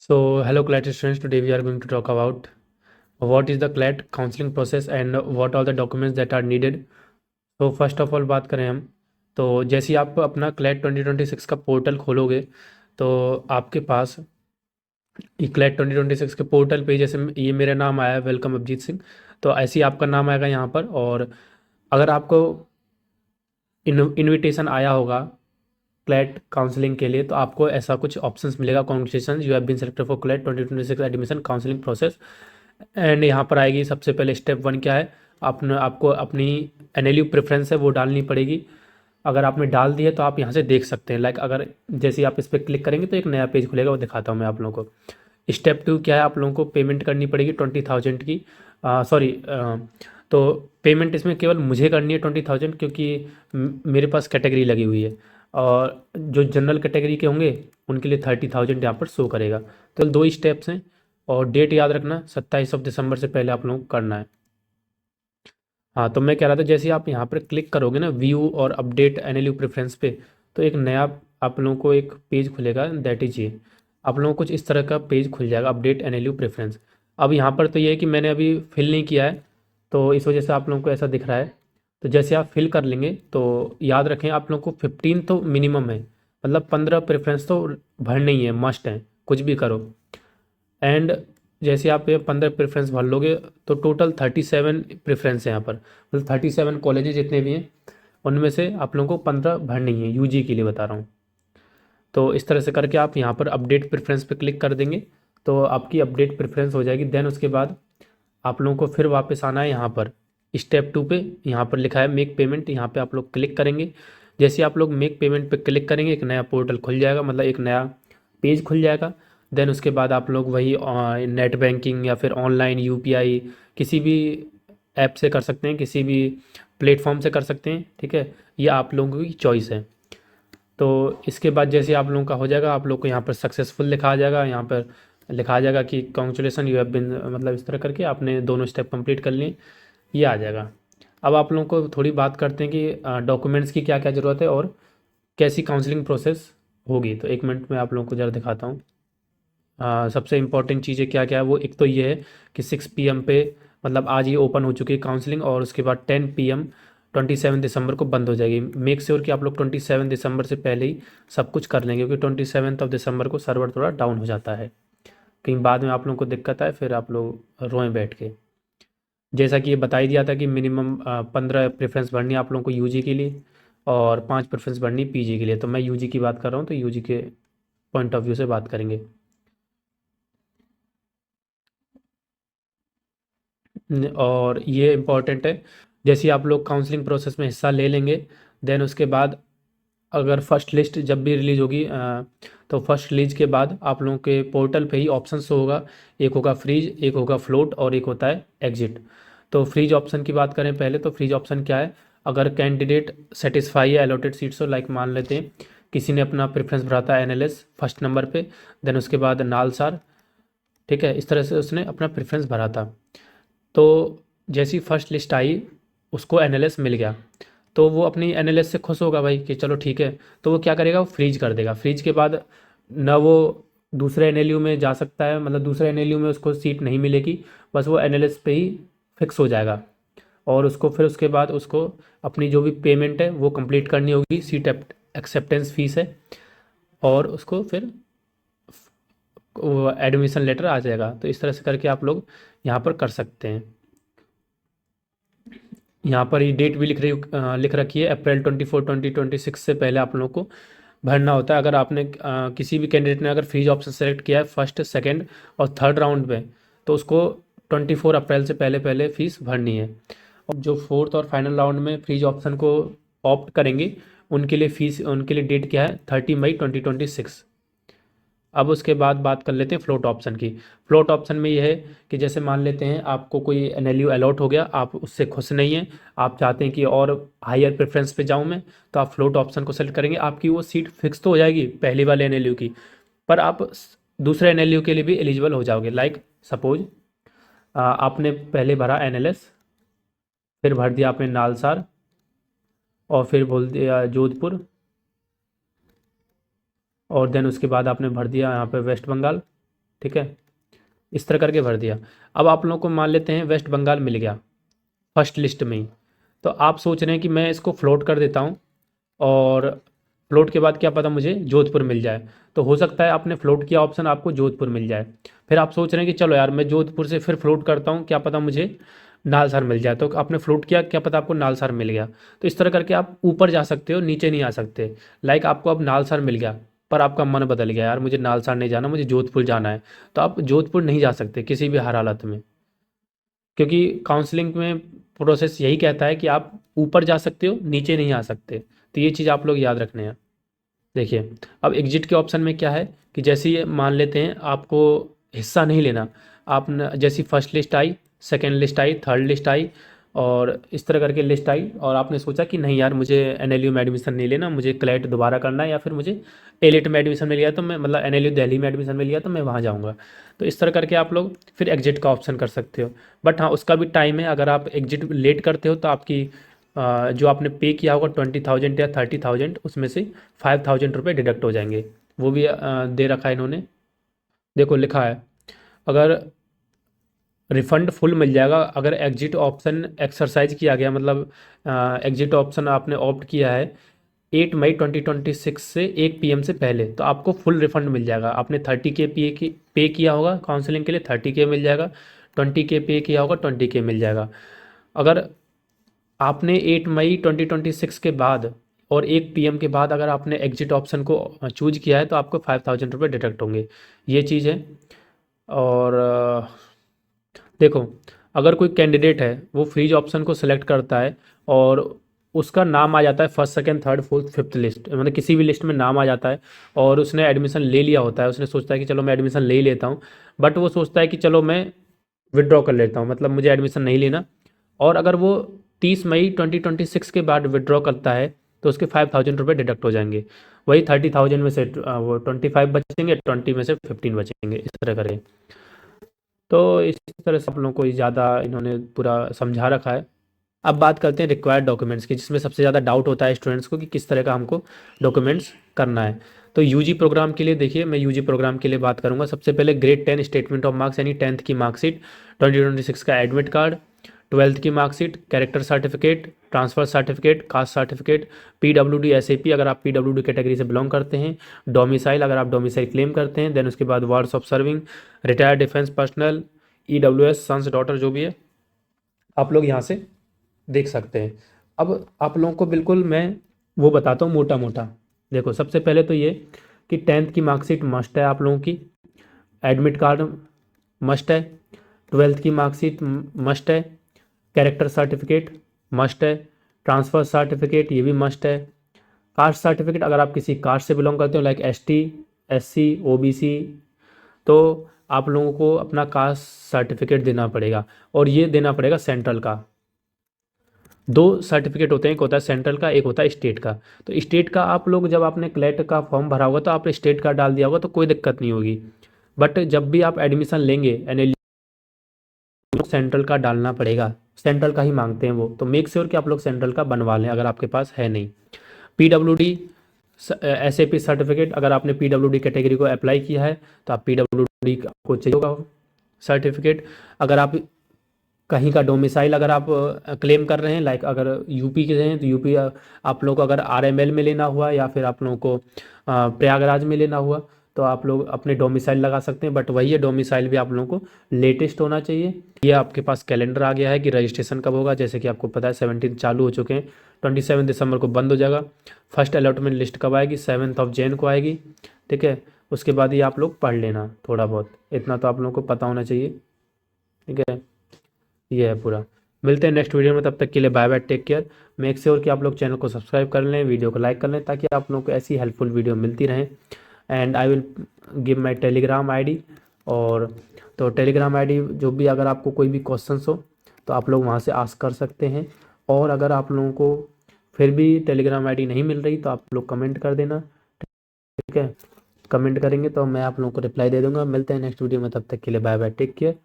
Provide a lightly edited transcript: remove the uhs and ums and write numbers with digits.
So, hello CLAT students. Today we are going to talk about what is the CLAT counseling process and what are the documents that are needed. तो first of all बात करें हम, तो जैसे ही आप अपना CLAT 2026 का portal खोलोगे तो आपके पास CLAT 2026 के पोर्टल पे जैसे ये मेरा नाम आया है, वेलकम अभिजीत सिंह। तो ऐसे ही आपका नाम आएगा यहाँ पर। और अगर आपको इनविटेशन आया होगा क्लैट काउंसलिंग के लिए तो आपको ऐसा कुछ ऑप्शंस मिलेगा, congratulation you have been selected for CLAT 2026 admission counselling process. And यहाँ पर आएगी सबसे पहले स्टेप 1 क्या है, आपको अपनी एनएलयू प्रेफरेंस है वो डालनी पड़ेगी। अगर आपने डाल दी है तो आप यहाँ से देख सकते हैं। लाइक अगर जैसे ही आप इस पर क्लिक करेंगे तो एक नया पेज खुलेगा, वो दिखाता हूँ मैं आप लोगों को। स्टेप 2 क्या है, आप लोगों को पेमेंट करनी पड़ेगी 20,000 की। सॉरी, तो पेमेंट इसमें केवल मुझे करनी है 20,000, क्योंकि मेरे पास कैटेगरी लगी हुई है। और जो जनरल कैटेगरी के होंगे उनके लिए 30,000 यहाँ पर शो करेगा। तो 2 ही स्टेप्स हैं। और डेट याद रखना 27 दिसंबर से पहले आप लोगों को करना है। हाँ, तो मैं कह रहा था जैसे आप यहाँ पर क्लिक करोगे ना व्यू और अपडेट एनएलयू प्रेफरेंस पे, तो एक नया आप लोगों को एक पेज खुलेगा, दैट इज ये। आप लोगों को कुछ इस तरह का पेज खुल जाएगा, अपडेट एनएलयू प्रेफरेंस। अब यहाँ पर तो ये है कि मैंने अभी फिल नहीं किया है, तो इस वजह से आप लोगों को ऐसा दिख रहा है। तो जैसे आप फिल कर लेंगे तो याद रखें आप लोगों को 15 तो मिनिमम है, मतलब 15 प्रेफरेंस तो भरने ही है, मस्ट है, कुछ भी करो। एंड जैसे आप ये 15 प्रेफरेंस भर लोगे तो टोटल 37 प्रेफरेंस है यहाँ पर, मतलब 37 कॉलेजेस जितने भी हैं उनमें से आप लोगों को 15 भरनी है, यूजी के लिए बता रहा हूँ। तो इस तरह से करके आप यहाँ पर अपडेट प्रेफरेंस पे क्लिक कर देंगे तो आपकी अपडेट प्रेफरेंस हो जाएगी। देन उसके बाद आप लोगों को फिर वापस आना है यहाँ पर स्टेप 2 पे। यहाँ पर लिखा है मेक पेमेंट, यहाँ पे आप लोग क्लिक करेंगे। जैसे आप लोग मेक पेमेंट पे क्लिक करेंगे एक नया पोर्टल खुल जाएगा, मतलब एक नया पेज खुल जाएगा। देन उसके बाद आप लोग वही नेट बैंकिंग या फिर ऑनलाइन यूपीआई किसी भी ऐप से कर सकते हैं, किसी भी प्लेटफॉर्म से कर सकते हैं, ठीक है। ये आप लोगों की चॉइस है। तो इसके बाद जैसे आप लोगों का हो जाएगा, आप लोग को यहाँ पर सक्सेसफुल लिखा आ जाएगा, यहाँ पर लिखा आ जाएगा कि कॉन्ग्रेचुलेसन यू हैव बिन, मतलब इस तरह करके आपने दोनों स्टेप कंप्लीट कर लिए, ये आ जाएगा। अब आप लोगों को थोड़ी बात करते हैं कि डॉक्यूमेंट्स की क्या क्या ज़रूरत है और कैसी काउंसलिंग प्रोसेस होगी। तो 1 मिनट में आप लोगों को ज़रा दिखाता हूँ। सबसे इम्पॉर्टेंट चीज़ें क्या क्या है वो, एक तो ये है कि 6 PM पे, मतलब आज ये ओपन हो चुकी है काउंसलिंग, और उसके बाद 10 PM 27 दिसंबर को बंद हो जाएगी। मेक श्योर कि आप लोग 27 दिसंबर से पहले ही सब कुछ कर लेंगे, क्योंकि 27 दिसंबर को सर्वर थोड़ा डाउन हो जाता है, कहीं बाद में आप लोगों को दिक्कत आए फिर आप लोग रोएं बैठ के। जैसा कि ये बता ही दिया था कि मिनिमम 15 प्रेफरेंस भरनी है आप लोगों को यूजी के लिए, और 5 प्रेफरेंस भरनी पीजी के लिए। तो मैं यूजी की बात कर रहा हूँ, तो यूजी के पॉइंट ऑफ व्यू से बात करेंगे। और ये इम्पॉर्टेंट है, जैसे ही आप लोग काउंसलिंग प्रोसेस में हिस्सा ले लेंगे, देन उसके बाद अगर फर्स्ट लिस्ट जब भी रिलीज़ होगी, तो फर्स्ट रिलीज के बाद आप लोगों के पोर्टल पे ही ऑप्शन होगा, एक होगा फ्रीज, एक होगा फ्लोट, और एक होता है एग्जिट। तो फ्रीज ऑप्शन की बात करें पहले, तो फ्रीज ऑप्शन क्या है, अगर कैंडिडेट सेटिस्फाई है अलॉटेड सीट्स हो, लाइक मान लेते हैं किसी ने अपना प्रेफरेंस भरा था एनएलएस फर्स्ट नंबर पे, देन उसके बाद नालसार, ठीक है, इस तरह से उसने अपना प्रेफरेंस भरा था। तो जैसी फर्स्ट लिस्ट आई उसको एनएलएस मिल गया, तो वो अपनी एनएलएस से खुश होगा भाई कि चलो ठीक है। तो वो क्या करेगा, वो फ्रीज कर देगा। फ्रीज के बाद न वो दूसरे एनएलयू में जा सकता है, मतलब दूसरे एनएलयू में उसको सीट नहीं मिलेगी, बस वो एनएलएस पे ही फिक्स हो जाएगा। और उसको फिर उसके बाद उसको अपनी जो भी पेमेंट है वो कंप्लीट करनी होगी, सीट एक्सेप्टेंस फीस है, और उसको फिर वो एडमिशन लेटर आ जाएगा। तो इस तरह से करके आप लोग यहाँ पर कर सकते हैं। यहाँ पर ये डेट भी लिख रखी है, अप्रैल 24 2026 से पहले आप लोगों को भरना होता है। अगर आपने किसी भी कैंडिडेट ने अगर फ्रीज ऑप्शन सेलेक्ट किया है फर्स्ट, सेकंड और थर्ड राउंड में, तो उसको 24 अप्रैल से पहले पहले फीस भरनी है। और जो फोर्थ और फाइनल राउंड में फ्रीज ऑप्शन को ऑप्ट करेंगे उनके लिए फीस, उनके लिए डेट क्या है, 30 मई 2026। अब उसके बाद बात कर लेते हैं फ्लोट ऑप्शन की। फ्लोट ऑप्शन में ये है कि जैसे मान लेते हैं आपको कोई एनएलयू अलॉट हो गया, आप उससे खुश नहीं हैं, आप चाहते हैं कि और हायर प्रेफरेंस पे जाऊं मैं, तो आप फ्लोट ऑप्शन को सेलेक्ट करेंगे। आपकी वो सीट फिक्स तो हो जाएगी पहली वाले एनएलयू की, पर आप दूसरे एनएलयू के लिए भी एलिजिबल हो जाओगे। लाइक सपोज आपने पहले भरा एनएलएस, फिर भर दिया आपने नालसार, और फिर बोल दिया जोधपुर, और देन उसके बाद आपने भर दिया यहाँ पे वेस्ट बंगाल, ठीक है, इस तरह करके भर दिया। अब आप लोगों को मान लेते हैं वेस्ट बंगाल मिल गया फर्स्ट लिस्ट में ही, तो आप सोच रहे हैं कि मैं इसको फ्लोट कर देता हूँ और फ्लोट के बाद क्या पता मुझे जोधपुर मिल जाए। तो हो सकता है आपने फ्लोट किया ऑप्शन, आपको जोधपुर मिल जाए। फिर आप सोच रहे हैं कि चलो यार मैं जोधपुर से फिर फ्लोट करता हूँ, क्या पता मुझे नालसार मिल जाए। तो आपने फ्लोट किया, क्या पता आपको नालसार मिल गया। तो इस तरह करके आप ऊपर जा सकते हो, नीचे नहीं आ सकते। लाइक आपको अब नालसार मिल गया, पर आपका मन बदल गया, यार मुझे नालसार नहीं जाना, मुझे जोधपुर जाना है। तो आप जोधपुर नहीं जा सकते किसी भी हाल हालत में, क्योंकि काउंसलिंग में प्रोसेस यही कहता है कि आप ऊपर जा सकते हो, नीचे नहीं आ सकते। तो ये चीज़ आप लोग याद रखने हैं। देखिए, अब एग्जिट के ऑप्शन में क्या है कि जैसे ये मान लेते हैं आपको हिस्सा नहीं लेना, जैसी फर्स्ट लिस्ट आई, सेकेंड लिस्ट आई, थर्ड लिस्ट आई और इस तरह करके लिस्ट आई, और आपने सोचा कि नहीं यार मुझे एनएलयू में एडमिशन नहीं लेना, मुझे क्लैट दोबारा करना है, या फिर मुझे एलिट में एडमिशन मिल गया तो मैं, मतलब एनएलयू दिल्ली में एडमिशन मिल गया तो मैं वहाँ जाऊँगा। तो इस तरह करके आप लोग फिर एग्जिट का ऑप्शन कर सकते हो। बट हाँ, उसका भी टाइम है। अगर आप एग्जिट लेट करते हो तो आपकी जो आपने पे किया होगा 20,000 या 30,000, उसमें से 5,000 रुपये डिडक्ट हो जाएंगे। वो भी दे रखा है इन्होंने, देखो लिखा है। अगर रिफंड फुल मिल जाएगा अगर एग्जिट ऑप्शन एक्सरसाइज किया गया, मतलब एग्जिट ऑप्शन आपने ऑप्ट किया है 8 मई 2026 से 1 PM से पहले, तो आपको फुल रिफंड मिल जाएगा। आपने 30K पे किया होगा काउंसलिंग के लिए, 30K मिल जाएगा। 20K पे किया होगा, 20K मिल जाएगा। अगर आपने 8 मई 2026 के बाद और 1 PM के बाद अगर आपने एग्जिट ऑप्शन को चूज किया है तो आपको 5,000 रुपये डिडक्ट होंगे। ये चीज़ है। और देखो, अगर कोई कैंडिडेट है वो फ्रीज ऑप्शन को सिलेक्ट करता है और उसका नाम आ जाता है first second third fourth fifth list, मतलब किसी भी लिस्ट में नाम आ जाता है, और उसने एडमिशन ले लिया होता है, उसने सोचता है कि चलो मैं एडमिशन ले ही लेता हूँ, बट वो सोचता है कि चलो मैं विड्रॉ कर लेता हूँ, मतलब मुझे एडमिशन नहीं लेना। और अगर वो 30 मई 2026 के बाद विड्रॉ करता है तो उसके 5,000 रुपये डिडक्ट हो जाएंगे। वही 30,000 में से वो 25 बचेंगे, 20 में से 15 बचेंगे, इस तरह करें। तो इस तरह से आप लोगों को ज़्यादा इन्होंने पूरा समझा रखा है। अब बात करते हैं रिक्वायर्ड डॉक्यूमेंट्स की, जिसमें सबसे ज़्यादा डाउट होता है स्टूडेंट्स को कि किस तरह का हमको डॉक्यूमेंट्स करना है। तो यूजी प्रोग्राम के लिए देखिए, मैं यूजी प्रोग्राम के लिए बात करूंगा। सबसे पहले ग्रेड 10 स्टेटमेंट ऑफ मार्क्स, यानी 10th की मार्कशीट, 2026 का एडमिट कार्ड, 12th की marksheet, character certificate, transfer certificate, caste certificate, PWD SAP अगर आप PWD कैटेगरी से बिलोंग करते हैं, डोमिसाइल अगर आप डोमिसाइल क्लेम करते हैं, देन उसके बाद wards of serving, retired defence personnel, EWS sons daughter जो भी है, आप लोग यहाँ से देख सकते हैं। अब आप लोगों को बिल्कुल मैं वो बताता हूँ मोटा मोटा। देखो, सबसे पहले तो ये कि 10th की मार्कशीट मस्ट है आप लोगों की, एडमिट कार्ड मस्ट है, 12th की मार्कशीट मस्ट है, कैरेक्टर सर्टिफिकेट मस्ट है, ट्रांसफ़र सर्टिफिकेट ये भी मस्ट है, कास्ट सर्टिफिकेट अगर आप किसी कास्ट से बिलोंग करते हो लाइक ST SC OBC, तो आप लोगों को अपना कास्ट सर्टिफिकेट देना पड़ेगा, और ये देना पड़ेगा सेंट्रल का। दो सर्टिफिकेट होते हैं, एक होता है सेंट्रल का, एक होता है स्टेट का। तो स्टेट का आप लोग जब आपने क्लैट का फॉर्म भरा होगा तो आपने स्टेट का डाल दिया होगा तो कोई दिक्कत नहीं होगी। बट जब भी आप एडमिशन लेंगे NLU, सेंट्रल का डालना पड़ेगा, सेंट्रल का ही मांगते हैं वो। तो मेक श्योर कि आप लोग सेंट्रल का बनवा लें अगर आपके पास है नहीं। PWD SAP सर्टिफिकेट अगर आपने PWD कैटेगरी को अप्लाई किया है तो आप PWD को चाहिए होगा सर्टिफिकेट। अगर आप कहीं का डोमिसाइल अगर आप क्लेम कर रहे हैं, लाइक अगर यूपी के हैं तो यूपी, आप लोग को अगर RML में लेना हुआ या फिर आप लोगों को प्रयागराज में लेना हुआ तो आप लोग अपने डोमिसाइल लगा सकते हैं। बट वही है, डोमिसाइल भी आप लोगों को लेटेस्ट होना चाहिए। ये आपके पास कैलेंडर आ गया है कि रजिस्ट्रेशन कब होगा, जैसे कि आपको पता है 17 चालू हो चुके हैं, 27 दिसंबर को बंद हो जाएगा। फर्स्ट अलॉटमेंट लिस्ट कब आएगी, 7 Jan को आएगी। ठीक है, उसके बाद ये आप लोग पढ़ लेना थोड़ा बहुत, इतना तो आप लोगों को पता होना चाहिए। ठीक है, ये है पूरा। मिलते हैं नेक्स्ट वीडियो में, तब तक के लिए bye bye, take care. Make sure कि आप लोग चैनल को सब्सक्राइब कर लें, वीडियो को लाइक कर लें, ताकि आप लोगों को ऐसी हेल्पफुल वीडियो मिलती रहें। And I will give my Telegram ID, और तो टेलीग्राम ID जो भी, अगर आपको कोई भी क्वेश्चंस हो तो आप लोग वहाँ से आस्क कर सकते हैं। और अगर आप लोगों को फिर भी टेलीग्राम ID नहीं मिल रही तो आप लोग कमेंट कर देना। ठीक है, कमेंट करेंगे तो मैं आप लोगों को रिप्लाई दे दूँगा। मिलते हैं नेक्स्ट वीडियो में, तब तक के लिए बाय बाय, टेक केयर।